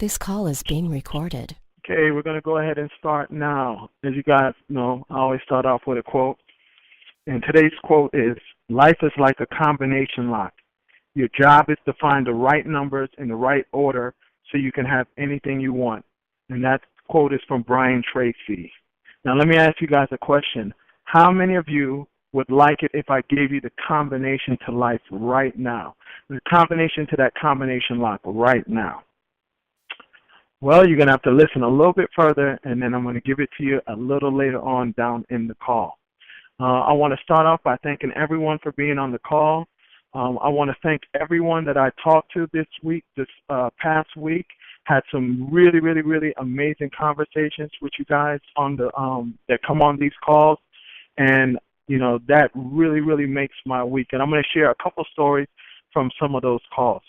This call is being recorded. Okay, we're going to go ahead and start now. As you guys know, I always start off with a quote. And today's quote is, "Life is like a combination lock. Your job is to find the right numbers in the right order so you can have anything you want." And that quote is from Brian Tracy. Now, let me ask you guys a question. How many of you would like it if I gave you the combination to life right now? The combination to that combination lock right now. Well, you're going to have to listen a little bit further, and then I'm going to give it to you a little later on down in the call. I want to start off by thanking everyone for being on the call. I want to thank everyone that I talked to this past week. Had some really amazing conversations with you guys on the that come on these calls, and you know that really makes my week. And I'm going to share a couple stories from some of those calls.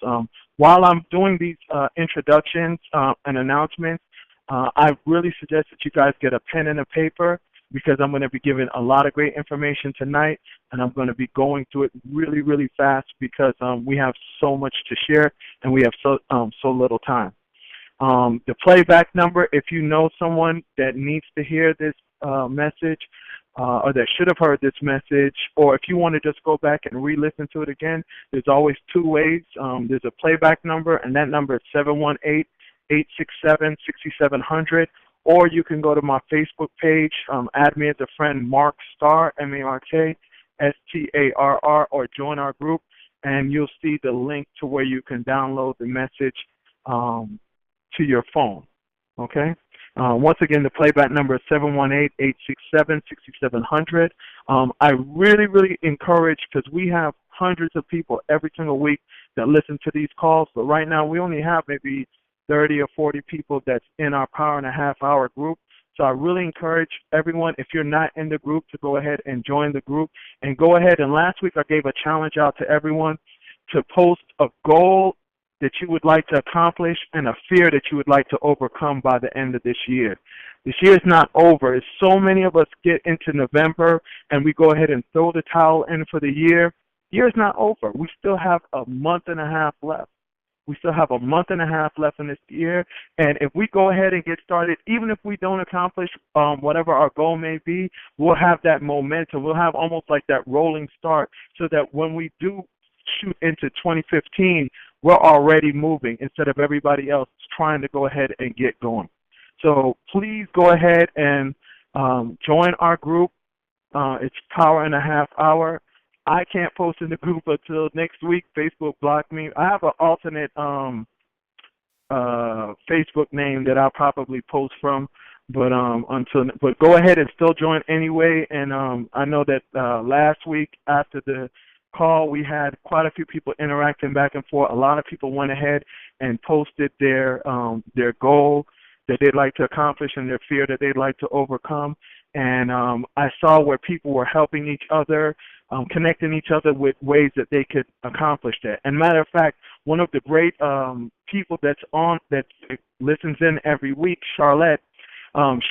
While I'm doing these introductions and announcements, I really suggest that you guys get a pen and a paper, because I'm going to be giving a lot of great information tonight, and I'm going to be going through it really fast because we have so much to share and we have so little time. The playback number, if you know someone that needs to hear this message or that should have heard this message, or if you want to just go back and re-listen to it again, there's always two ways. There's a playback number, and that number is 718-867-6700. Or you can go to my Facebook page, add me as a friend, Mark Starr, MarkStarr, or join our group, and you'll see the link to where you can download the message to your phone, okay? Once again, the playback number is 718-867-6700. I really encourage, because we have hundreds of people every single week that listen to these calls, but right now we only have maybe 30 or 40 people that's in our Power and a Half Hour group. So I really encourage everyone, if you're not in the group, to go ahead and join the group. And go ahead, and last week I gave a challenge out to everyone to post a goal that you would like to accomplish and a fear that you would like to overcome by the end of this year. This year is not over. It's so many of us get into November and we go ahead and throw the towel in for the year. The year is not over. We still have a month and a half left. We still have a month and a half left in this year, and if we go ahead and get started, even if we don't accomplish whatever our goal may be, we'll have that momentum. We'll have almost like that rolling start, so that when we do shoot into 2015, we're already moving instead of everybody else trying to go ahead and get going. So please go ahead and join our group. It's Power and a Half Hour. I can't post in the group until next week. Facebook blocked me. I have an alternate Facebook name that I'll probably post from, but go ahead and still join anyway. And I know that last week after the call, we had quite a few people interacting back and forth. A lot of people went ahead and posted their goal that they'd like to accomplish and their fear that they'd like to overcome. And I saw where people were helping each other, connecting each other with ways that they could accomplish that. And matter of fact, one of the great people that listens in every week, Charlotte,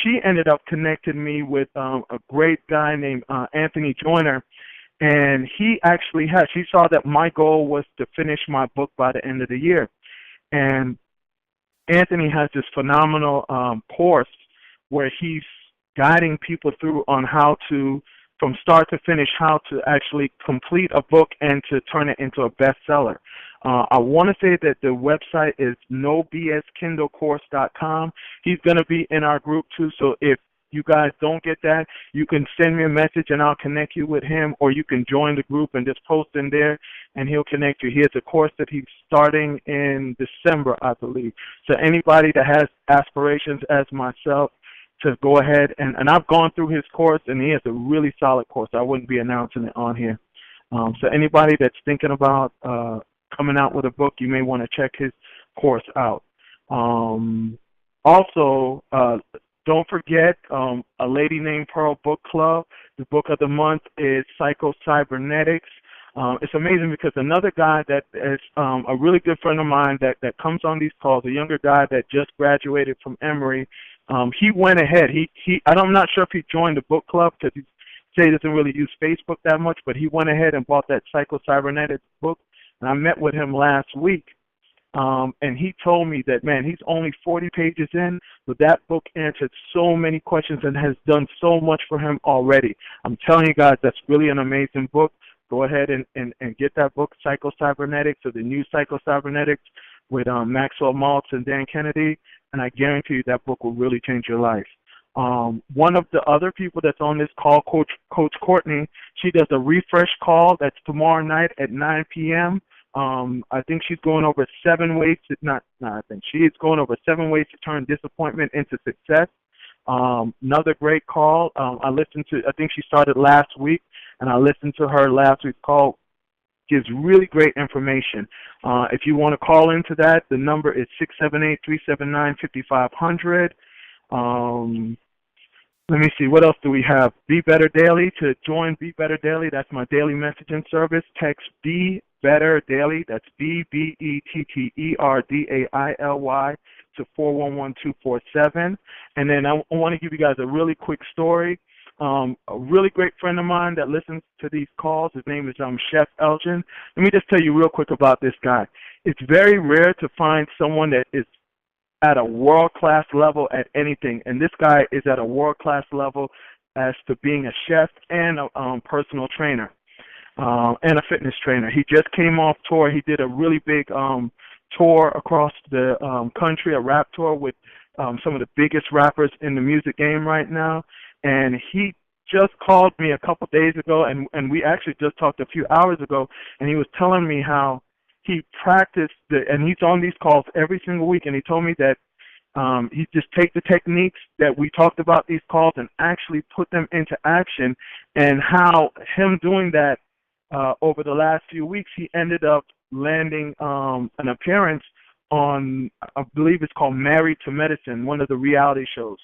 she ended up connecting me with a great guy named Anthony Joyner. And she saw that my goal was to finish my book by the end of the year. And Anthony has this phenomenal course where he's guiding people through on how to, from start to finish, how to actually complete a book and to turn it into a bestseller. I want to say that the website is nobskindlecourse.com. He's going to be in our group too, so if you guys don't get that, you can send me a message and I'll connect you with him, or you can join the group and just post in there and he'll connect you. He has a course that he's starting in December, I believe. So anybody that has aspirations as myself to go ahead, and I've gone through his course, and he has a really solid course. I wouldn't be announcing it on here. So anybody that's thinking about coming out with a book, you may want to check his course out. Also, don't forget a lady named Pearl Book Club. The book of the month is Psycho-Cybernetics. It's amazing because another guy that is a really good friend of mine that comes on these calls, a younger guy that just graduated from Emory, he went ahead. I'm not sure if he joined the book club because he doesn't really use Facebook that much, but he went ahead and bought that Psycho-Cybernetics book, and I met with him last week. And he told me that, man, he's only 40 pages in, but that book answered so many questions and has done so much for him already. I'm telling you guys, that's really an amazing book. Go ahead and get that book, Psycho-Cybernetics, or the New Psycho-Cybernetics, with Maxwell Maltz and Dan Kennedy, and I guarantee you that book will really change your life. One of the other people that's on this call, Coach Courtney, she does a refresh call that's tomorrow night at 9 p.m. I think she's going over 7 ways to she is going over 7 ways to turn disappointment into success. Another great call. I think she started last week, and I listened to her last week's call. Gives really great information. If you want to call into that, the number is 678-379-5500. Let me see, what else do we have? Be Better Daily. To join Be Better Daily, that's my daily messaging service. Text Be Better Daily, that's BBETTERDAILY, to 411247. And then I want to give you guys a really quick story. A really great friend of mine that listens to these calls, his name is Chef Elgin. Let me just tell you real quick about this guy. It's very rare to find someone that is at a world-class level at anything, and this guy is at a world-class level as to being a chef and a personal trainer and a fitness trainer. He just came off tour. He did a really big tour across the country, a rap tour with some of the biggest rappers in the music game right now, and he just called me a couple days ago, and we actually just talked a few hours ago, and he was telling me how he practiced, and he's on these calls every single week, and he told me that he just take the techniques that we talked about these calls and actually put them into action, and how him doing that over the last few weeks, he ended up landing an appearance on, I believe it's called Married to Medicine, one of the reality shows,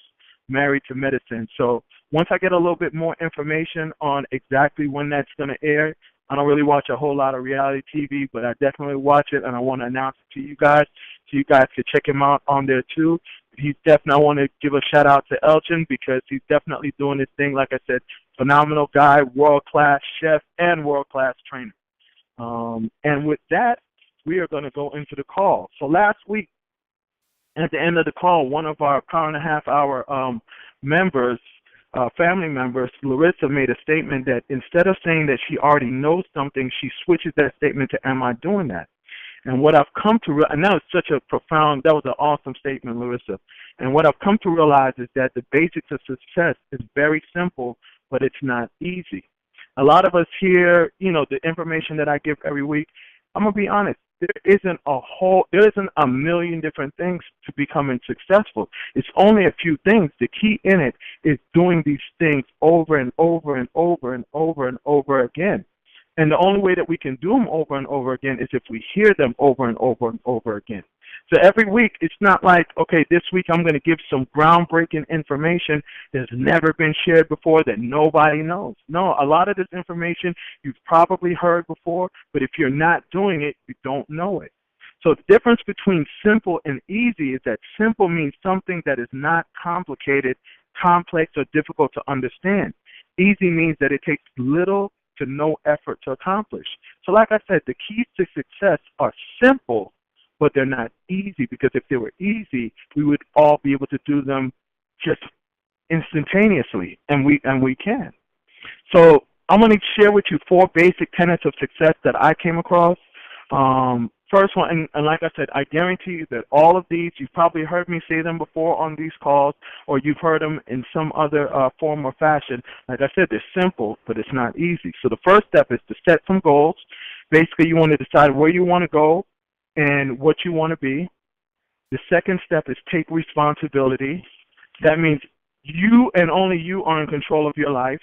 Married to Medicine. So once I get a little bit more information on exactly when that's going to air, I don't really watch a whole lot of reality TV, but I definitely watch it, and I want to announce it to you guys so you guys can check him out on there too. I want to give a shout out to Elgin because he's definitely doing his thing. Like I said, phenomenal guy, world-class chef, and world-class trainer. And with that, we are going to go into the call. So last week, at the end of the call, one of our power and a half hour members, family members, Larissa, made a statement that instead of saying that she already knows something, she switches that statement to, am I doing that? And what I've come to realize, and that was such a profound, that was an awesome statement, Larissa. And what I've come to realize is that the basics of success is very simple, but it's not easy. A lot of us here, the information that I give every week, I'm going to be honest, there isn't a million different things to becoming successful. It's only a few things. The key in it is doing these things over and over and over and over and over again. And the only way that we can do them over and over again is if we hear them over and over and over again. So every week, it's not like, okay, this week I'm going to give some groundbreaking information that's never been shared before that nobody knows. No, a lot of this information you've probably heard before, but if you're not doing it, you don't know it. So the difference between simple and easy is that simple means something that is not complicated, complex, or difficult to understand. Easy means that it takes little to no effort to accomplish. So like I said, the keys to success are simple, but they're not easy, because if they were easy, we would all be able to do them just instantaneously, and we can. So I'm going to share with you 4 basic tenets of success that I came across. First one, and like I said, I guarantee you that all of these, you've probably heard me say them before on these calls, or you've heard them in some other form or fashion. Like I said, they're simple, but it's not easy. So the first step is to set some goals. Basically, you want to decide where you want to go and what you want to be. The second step is take responsibility. That means you and only you are in control of your life.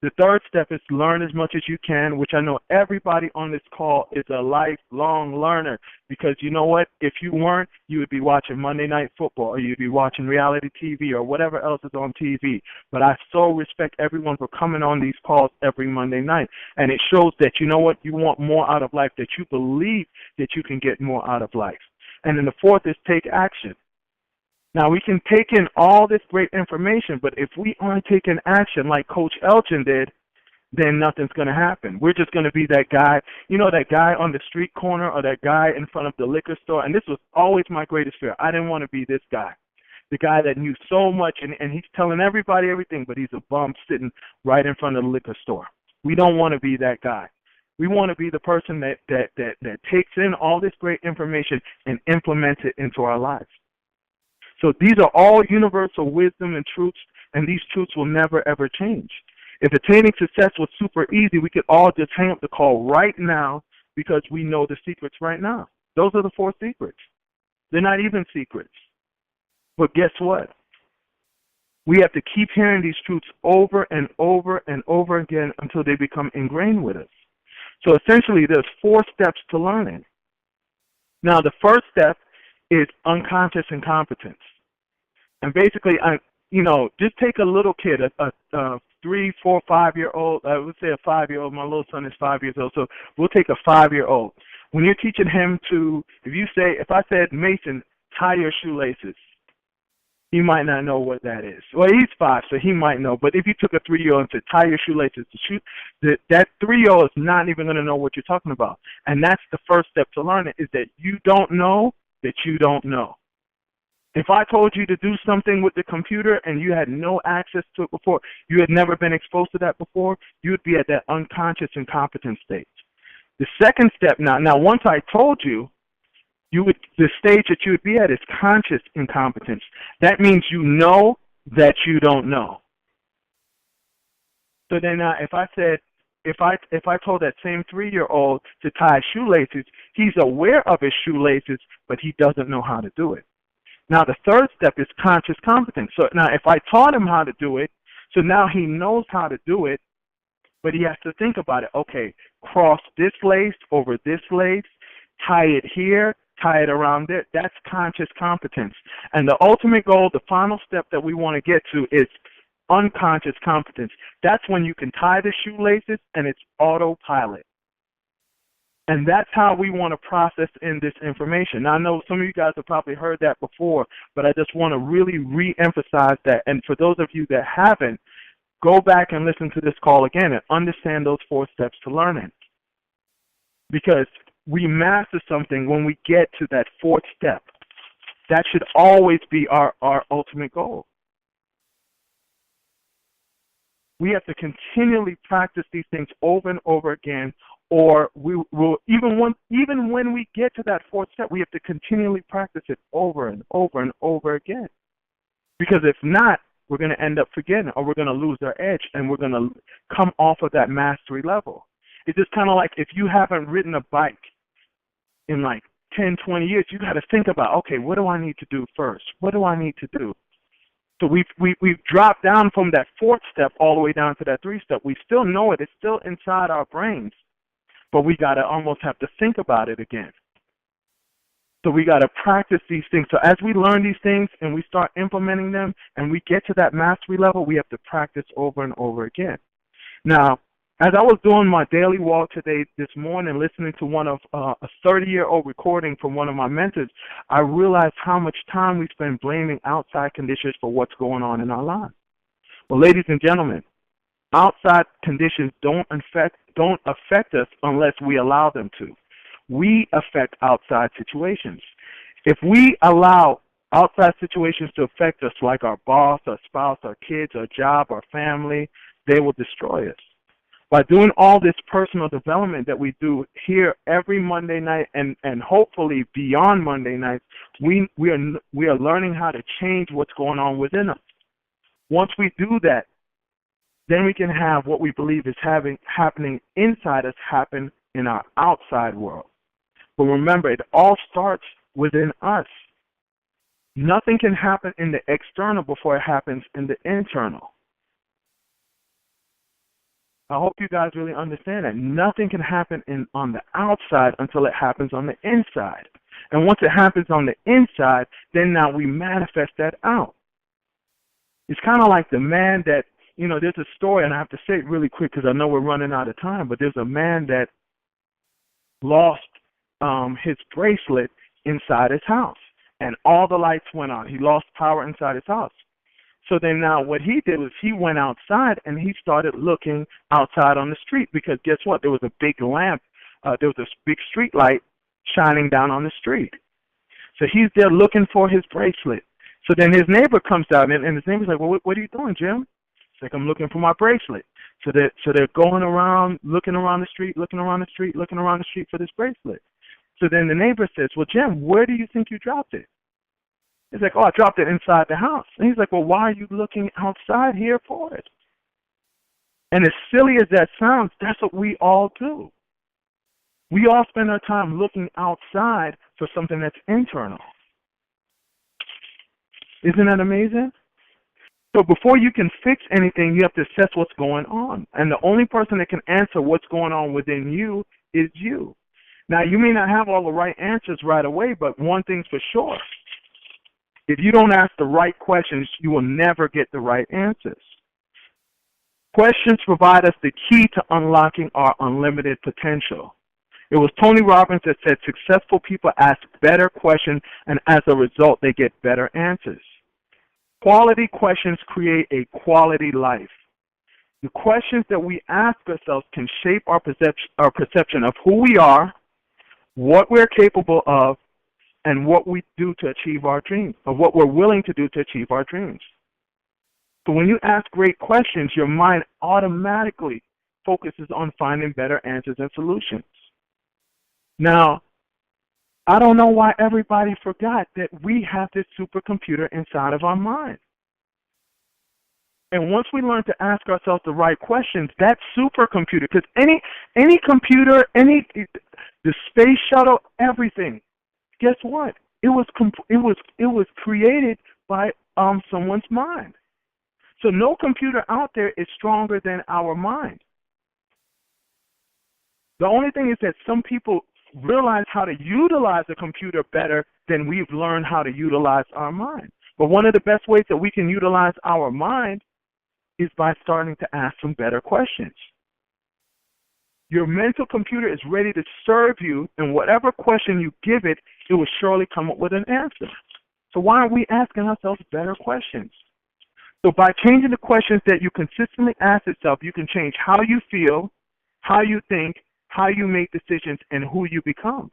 The third step is learn as much as you can, which I know everybody on this call is a lifelong learner, because you know what? If you weren't, you would be watching Monday Night Football, or you'd be watching reality TV or whatever else is on TV. But I so respect everyone for coming on these calls every Monday night. And it shows that, you know what, you want more out of life, that you believe that you can get more out of life. And then the fourth is take action. Now, we can take in all this great information, but if we aren't taking action like Coach Elgin did, then nothing's going to happen. We're just going to be that guy, that guy on the street corner or that guy in front of the liquor store. And this was always my greatest fear. I didn't want to be this guy, the guy that knew so much and he's telling everybody everything, but he's a bum sitting right in front of the liquor store. We don't want to be that guy. We want to be the person that takes in all this great information and implements it into our lives. So these are all universal wisdom and truths, and these truths will never, ever change. If attaining success was super easy, we could all just hang up the call right now because we know the secrets right now. Those are the 4 secrets. They're not even secrets. But guess what? We have to keep hearing these truths over and over and over again until they become ingrained with us. So essentially, there's 4 steps to learning. Now, the first step is unconscious incompetence. And basically, just take a little kid, a 3, 4, 5-year-old. I would say a 5-year-old. My little son is 5 years old, so we'll take a 5-year-old. When you're teaching him if I said, Mason, tie your shoelaces, he might not know what that is. Well, he's 5, so he might know. But if you took a 3-year-old and said, tie your shoelaces, that 3-year-old is not even going to know what you're talking about. And that's the first step to learning, is that you don't know that you don't know. If I told you to do something with the computer and you had no access to it before, you had never been exposed to that before, you would be at that unconscious incompetence stage. The second step now once I told you, the stage that you would be at is conscious incompetence. That means you know that you don't know. So then if I told that same 3-year-old to tie shoelaces, he's aware of his shoelaces, but he doesn't know how to do it. Now the third step is conscious competence. So now if I taught him how to do it, so now he knows how to do it, but he has to think about it. Okay, cross this lace over this lace, tie it here, tie it around there. That's conscious competence. And the ultimate goal, the final step that we want to get to is unconscious competence. That's when you can tie the shoelaces and it's autopilot. And that's how we want to process in this information. Now, I know some of you guys have probably heard that before, but I just want to really re-emphasize that. And for those of you that haven't, go back and listen to this call again and understand those 4 steps to learning. Because we master something when we get to that 4th step. That should always be our ultimate goal. We have to continually practice these things over and over again, or we will even when we get to that 4th step, we have to continually practice it over and over and over again. Because if not, we're going to end up forgetting, or we're going to lose our edge, and we're going to come off of that mastery level. It's just kind of like if you haven't ridden a bike in like 10, 20 years, you got to think about, okay, what do I need to do first? What do I need to do? So we've dropped down from that 4th step all the way down to that 3rd step. We still know it. It's still inside our brains, but we got to almost have to think about it again. So we got to practice these things. So as we learn these things and we start implementing them and we get to that mastery level, we have to practice over and over again. Now, as I was doing my daily walk this morning, listening to one of a 30-year-old recording from one of my mentors, I realized how much time we spend blaming outside conditions for what's going on in our lives. Well, ladies and gentlemen, outside conditions don't affect us unless we allow them to. We affect outside situations. If we allow outside situations to affect us, like our boss, our spouse, our kids, our job, our family, they will destroy us. By doing all this personal development that we do here every Monday night and hopefully beyond Monday nights, we are learning how to change what's going on within us. Once we do that, then we can have what we believe is happening inside us happen in our outside world. But remember, it all starts within us. Nothing can happen in the external before it happens in the internal. I hope you guys really understand that. Nothing can happen on the outside until it happens on the inside. And once it happens on the inside, then now we manifest that out. It's kind of like the man that, there's a story, and I have to say it really quick because I know we're running out of time, but there's a man that lost his bracelet inside his house, and all the lights went on. He lost power inside his house. So then now what he did was he went outside and he started looking outside on the street, because guess what? There was a big lamp. There was a big street light shining down on the street. So he's there looking for his bracelet. So then his neighbor comes out, and his neighbor's like, well, what are you doing, Jim? It's like, I'm looking for my bracelet. So they're going around, looking around the street for this bracelet. So then the neighbor says, well, Jim, where do you think you dropped it? He's like, oh, I dropped it inside the house. And he's like, well, why are you looking outside here for it? And as silly as that sounds, that's what we all do. We all spend our time looking outside for something that's internal. Isn't that amazing? So before you can fix anything, you have to assess what's going on. And the only person that can answer what's going on within you is you. Now, you may not have all the right answers right away, but one thing's for sure. If you don't ask the right questions, you will never get the right answers. Questions provide us the key to unlocking our unlimited potential. It was Tony Robbins that said successful people ask better questions, and as a result, they get better answers. Quality questions create a quality life. The questions that we ask ourselves can shape our perception of who we are, what we're capable of, and what we do to achieve our dreams, or what we're willing to do to achieve our dreams. So when you ask great questions, your mind automatically focuses on finding better answers and solutions. Now, I don't know why everybody forgot that we have this supercomputer inside of our mind. And once we learn to ask ourselves the right questions, that supercomputer, because any computer, the space shuttle, everything, guess what? It was created by someone's mind. So no computer out there is stronger than our mind. The only thing is that some people realize how to utilize a computer better than we've learned how to utilize our mind. But one of the best ways that we can utilize our mind is by starting to ask some better questions. Your mental computer is ready to serve you, and whatever question you give it, it will surely come up with an answer. So why aren't we asking ourselves better questions? So by changing the questions that you consistently ask yourself, you can change how you feel, how you think, how you make decisions, and who you become.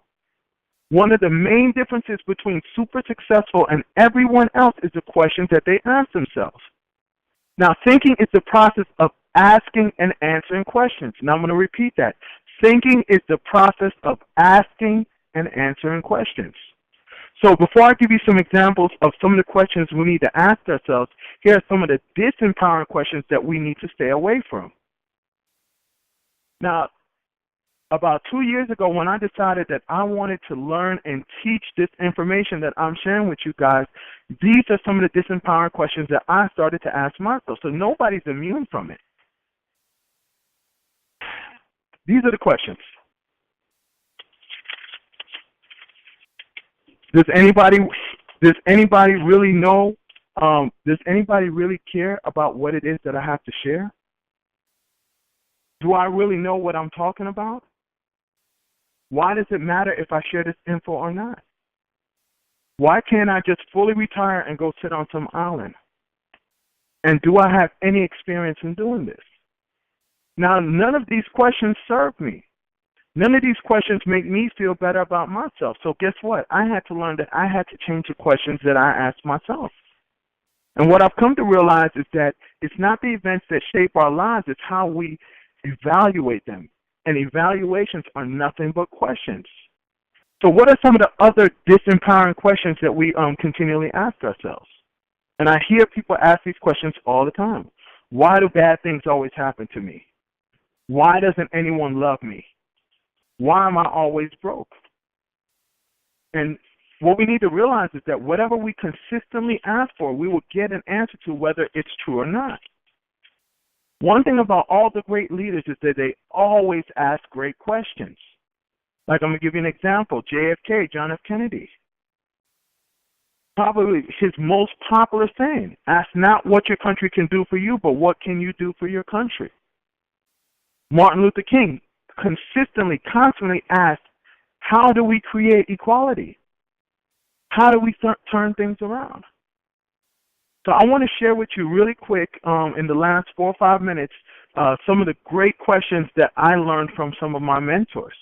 One of the main differences between super successful and everyone else is the questions that they ask themselves. Now, thinking is the process of asking and answering questions. Now, I'm going to repeat that. Thinking is the process of asking and answering questions. So before I give you some examples of some of the questions we need to ask ourselves, here are some of the disempowering questions that we need to stay away from. Now, about 2 years ago, when I decided that I wanted to learn and teach this information that I'm sharing with you guys, these are some of the disempowering questions that I started to ask myself. So nobody's immune from it. These are the questions. Does anybody really know? Does anybody really care about what it is that I have to share? Do I really know what I'm talking about? Why does it matter if I share this info or not? Why can't I just fully retire and go sit on some island? And do I have any experience in doing this? Now, none of these questions serve me. None of these questions make me feel better about myself. So guess what? I had to learn that I had to change the questions that I asked myself. And what I've come to realize is that it's not the events that shape our lives, it's how we evaluate them. And evaluations are nothing but questions. So what are some of the other disempowering questions that we continually ask ourselves? And I hear people ask these questions all the time. Why do bad things always happen to me? Why doesn't anyone love me? Why am I always broke? And what we need to realize is that whatever we consistently ask for, we will get an answer to whether it's true or not. One thing about all the great leaders is that they always ask great questions. Like, I'm going to give you an example. JFK, John F. Kennedy. Probably his most popular saying, ask not what your country can do for you, but what can you do for your country. Martin Luther King consistently, constantly asked, how do we create equality? How do we turn things around? So I want to share with you really quick in the last 4 or 5 minutes some of the great questions that I learned from some of my mentors.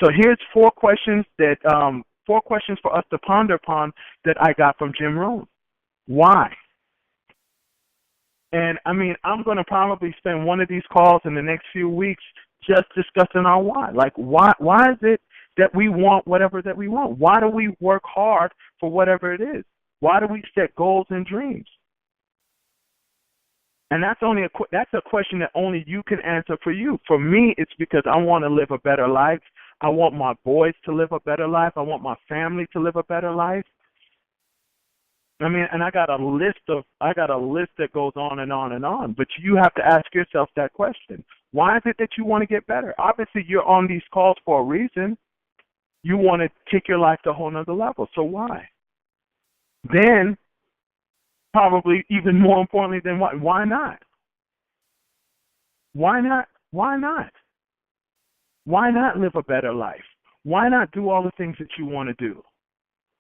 So here's 4 questions that 4 questions for us to ponder upon that I got from Jim Rohn. Why? And I mean, I'm going to probably spend one of these calls in the next few weeks just discussing our why. Like, why is it that we want whatever that we want? Why do we work hard for whatever it is? Why do we set goals and dreams? And that's a question that only you can answer for you. For me, it's because I want to live a better life. I want my boys to live a better life. I want my family to live a better life. I mean, and I got a list that goes on and on and on. But you have to ask yourself that question. Why is it that you want to get better? Obviously, you're on these calls for a reason. You want to take your life to a whole nother level. So why? Then, probably even more importantly than why not? Why not? Why not? Why not live a better life? Why not do all the things that you want to do?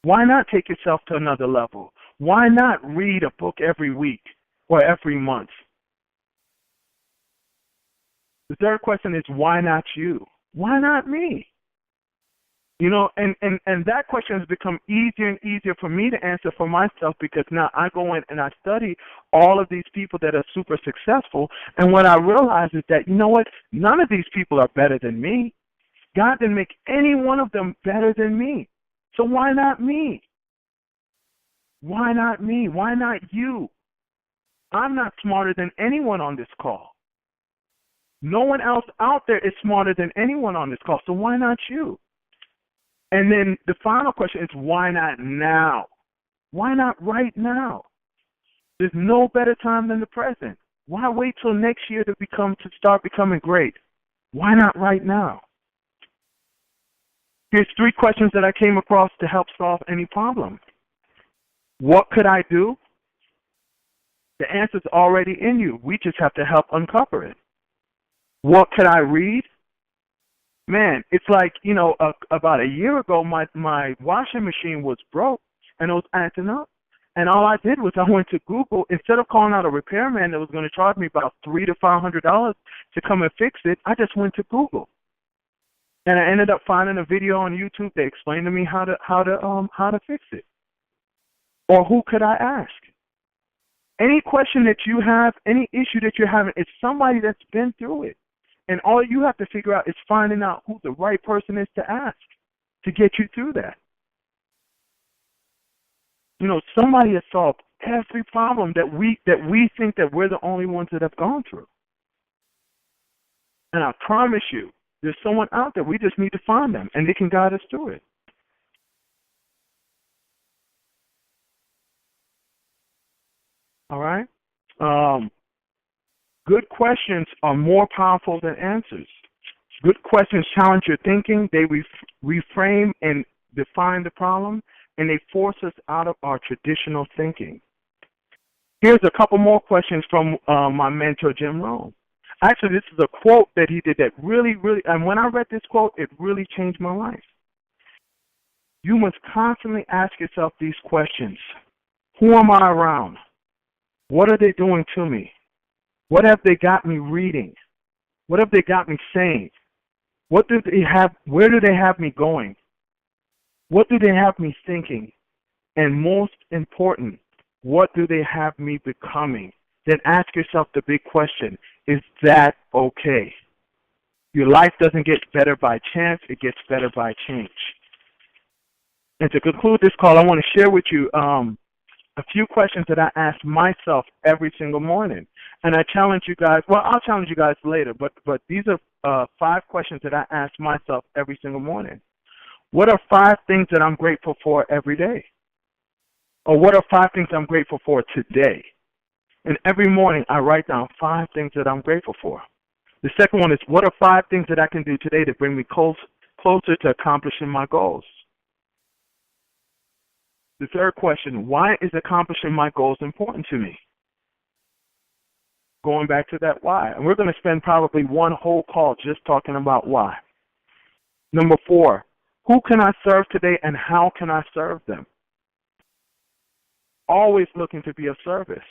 Why not take yourself to another level? Why not read a book every week or every month? The third question is, why not you? Why not me? You know, and that question has become easier and easier for me to answer for myself because now I go in and I study all of these people that are super successful, and what I realize is that, you know what, none of these people are better than me. God didn't make any one of them better than me. So why not me? Why not me? Why not you? I'm not smarter than anyone on this call. No one else out there is smarter than anyone on this call, so why not you? And then the final question is, why not now? Why not right now? There's no better time than the present. Why wait till next year to start becoming great? Why not right now? Here's 3 questions that I came across to help solve any problem. What could I do? The answer's already in you. We just have to help uncover it. What could I read? Man, it's like, you know, about a year ago, my washing machine was broke and it was acting up. And all I did was I went to Google. Instead of calling out a repairman that was going to charge me about $300 to $500 to come and fix it, I just went to Google. And I ended up finding a video on YouTube that explained to me how to fix it. Or who could I ask? Any question that you have, any issue that you're having, it's somebody that's been through it. And all you have to figure out is finding out who the right person is to ask to get you through that. You know, somebody has solved every problem that we think that we're the only ones that have gone through. And I promise you, there's someone out there. We just need to find them, and they can guide us through it. All right? Good questions are more powerful than answers. Good questions challenge your thinking. They reframe and define the problem, and they force us out of our traditional thinking. Here's a couple more questions from my mentor, Jim Rohn. Actually, this is a quote that he did that really, and when I read this quote, it really changed my life. You must constantly ask yourself these questions. Who am I around? What are they doing to me? What have they got me reading? What have they got me saying? What do they have? Where do they have me going? What do they have me thinking? And most important, what do they have me becoming? Then ask yourself the big question, is that okay? Your life doesn't get better by chance, it gets better by change. And to conclude this call, I want to share with you a few questions that I ask myself every single morning. And I challenge you guys, well, I'll challenge you guys later, but these are 5 questions that I ask myself every single morning. What are 5 things that I'm grateful for every day? Or what are 5 things I'm grateful for today? And every morning I write down 5 things that I'm grateful for. The second one is, what are 5 things that I can do today to bring me closer to accomplishing my goals? The third question, why is accomplishing my goals important to me? Going back to that why. And we're going to spend probably one whole call just talking about why. Number 4, who can I serve today and how can I serve them? always looking to be of service.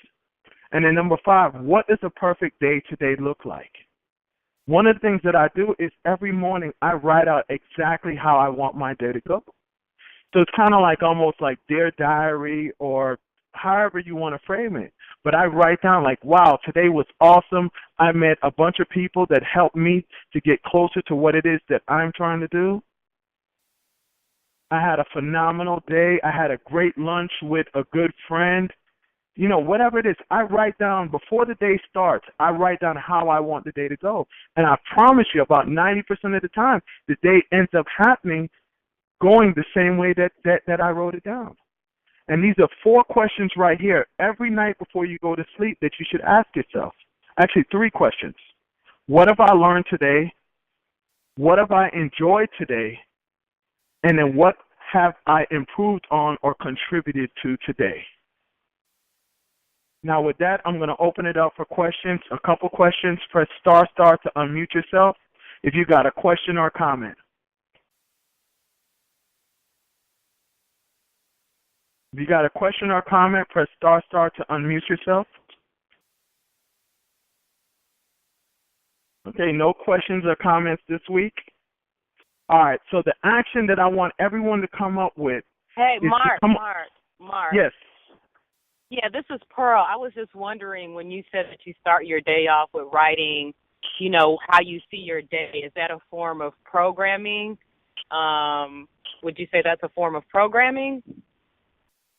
And then number 5, what does a perfect day today look like? One of the things that I do is every morning I write out exactly how I want my day to go. So it's kind of like almost like Dear Diary or however you want to frame it. But I write down like, wow, today was awesome. I met a bunch of people that helped me to get closer to what it is that I'm trying to do. I had a phenomenal day. I had a great lunch with a good friend. You know, whatever it is, I write down, before the day starts, I write down how I want the day to go. And I promise you, about 90% of the time, the day ends up happening going the same way that I wrote it down. And these are 4 questions right here every night before you go to sleep that you should ask yourself. Actually, 3 questions. What have I learned today? What have I enjoyed today? And then what have I improved on or contributed to today? Now with that, I'm going to open it up for questions. A couple questions. Press star to unmute yourself if you got a question or a comment. If you got a question or comment, press star to unmute yourself. Okay, no questions or comments this week. All right, so the action that I want everyone to come up with. Hey, is Mark. Yes. Yeah, this is Pearl. I was just wondering, when you said that you start your day off with writing, you know, how you see your day, is that a form of programming? Would you say that's a form of programming?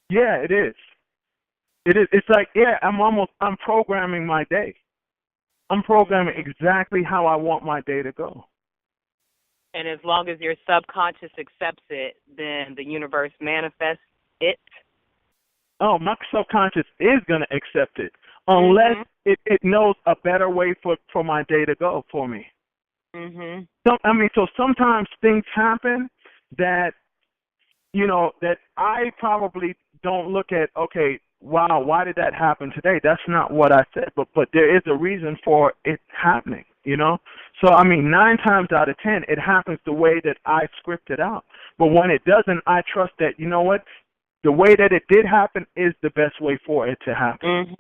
Yeah, it is. It is. It's like, yeah, I'm programming my day. I'm programming exactly how I want my day to go. And as long as your subconscious accepts it, then the universe manifests it? Oh, my subconscious is going to accept it unless it knows a better way for my day to go for me. So sometimes things happen that, you know, that I probably don't look at, okay, wow, why did that happen today? That's not what I said, but there is a reason for it happening, you know? So, 9 times out of 10, it happens the way that I scripted out. But when it doesn't, I trust that, you know what, the way that it did happen is the best way for it to happen.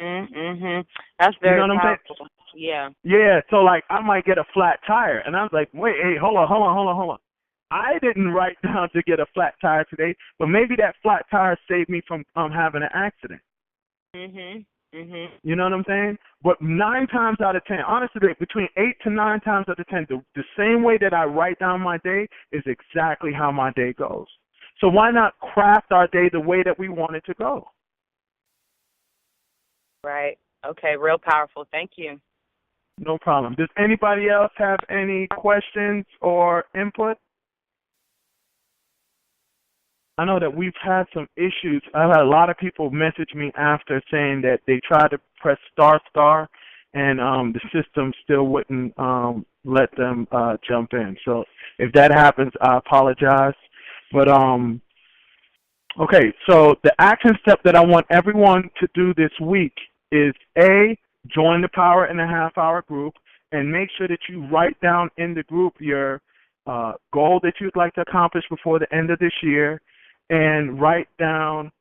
That's very you know what powerful. I'm saying? Yeah. Yeah, so like I might get a flat tire, and I was like, wait, hey, hold on. I didn't write down to get a flat tire today, but maybe that flat tire saved me from having an accident. You know what I'm saying? But 9 times out of 10, honestly, between 8 to 9 times out of 10, the same way that I write down my day is exactly how my day goes. So why not craft our day the way that we want it to go? Right. Okay, real powerful. Thank you. No problem. Does anybody else have any questions or input? I know that we've had some issues. I've had a lot of people message me after saying that they tried to press star, and the system still wouldn't let them jump in. So if that happens, I apologize. But okay, so the action step that I want everyone to do this week is A, join the Power in a Half Hour group, and make sure that you write down in the group your goal that you'd like to accomplish before the end of this year, and write down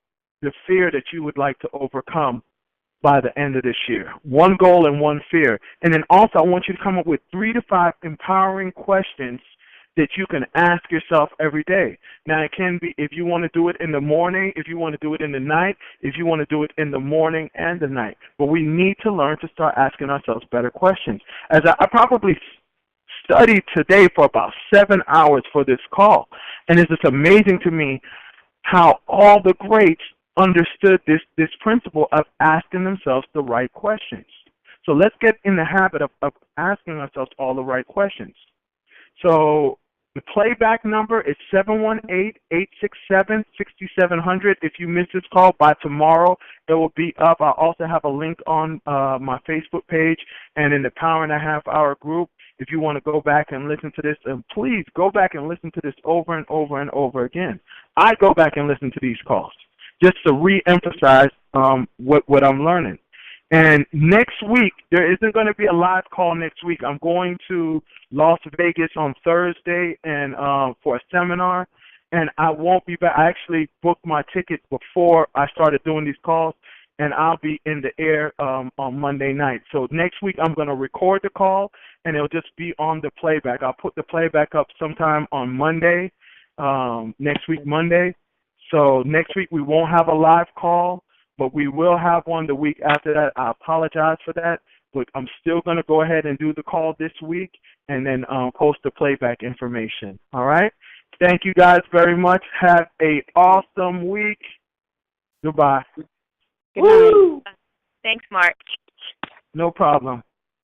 the fear that you would like to overcome by the end of this year. 1 goal and 1 fear. And then also I want you to come up with 3 to 5 empowering questions that you can ask yourself every day. Now, it can be if you want to do it in the morning, if you want to do it in the night, if you want to do it in the morning and the night. But we need to learn to start asking ourselves better questions. As I probably studied today for about 7 hours for this call, and it's just amazing to me how all the greats understood this principle of asking themselves the right questions. So let's get in the habit of asking ourselves all the right questions. So the playback number is 718-867-6700. If you miss this call, by tomorrow it will be up. I'll also have a link on my Facebook page and in the Power and a Half Hour group if you want to go back and listen to this. And please go back and listen to this over and over and over again. I go back and listen to these calls just to re-emphasize what I'm learning. And next week, there isn't going to be a live call next week. I'm going to Las Vegas on Thursday and for a seminar. and I won't be back. I actually booked my ticket before I started doing these calls, and I'll be in the air on Monday night. So next week I'm going to record the call, and it'll just be on the playback. I'll put the playback up sometime on Monday, next week Monday. So next week we won't have a live call, but we will have one the week after that. I apologize for that, but I'm still going to go ahead and do the call this week and then post the playback information. All right? Thank you guys very much. Have an awesome week. Goodbye. Good night. Thanks, Mark. No problem.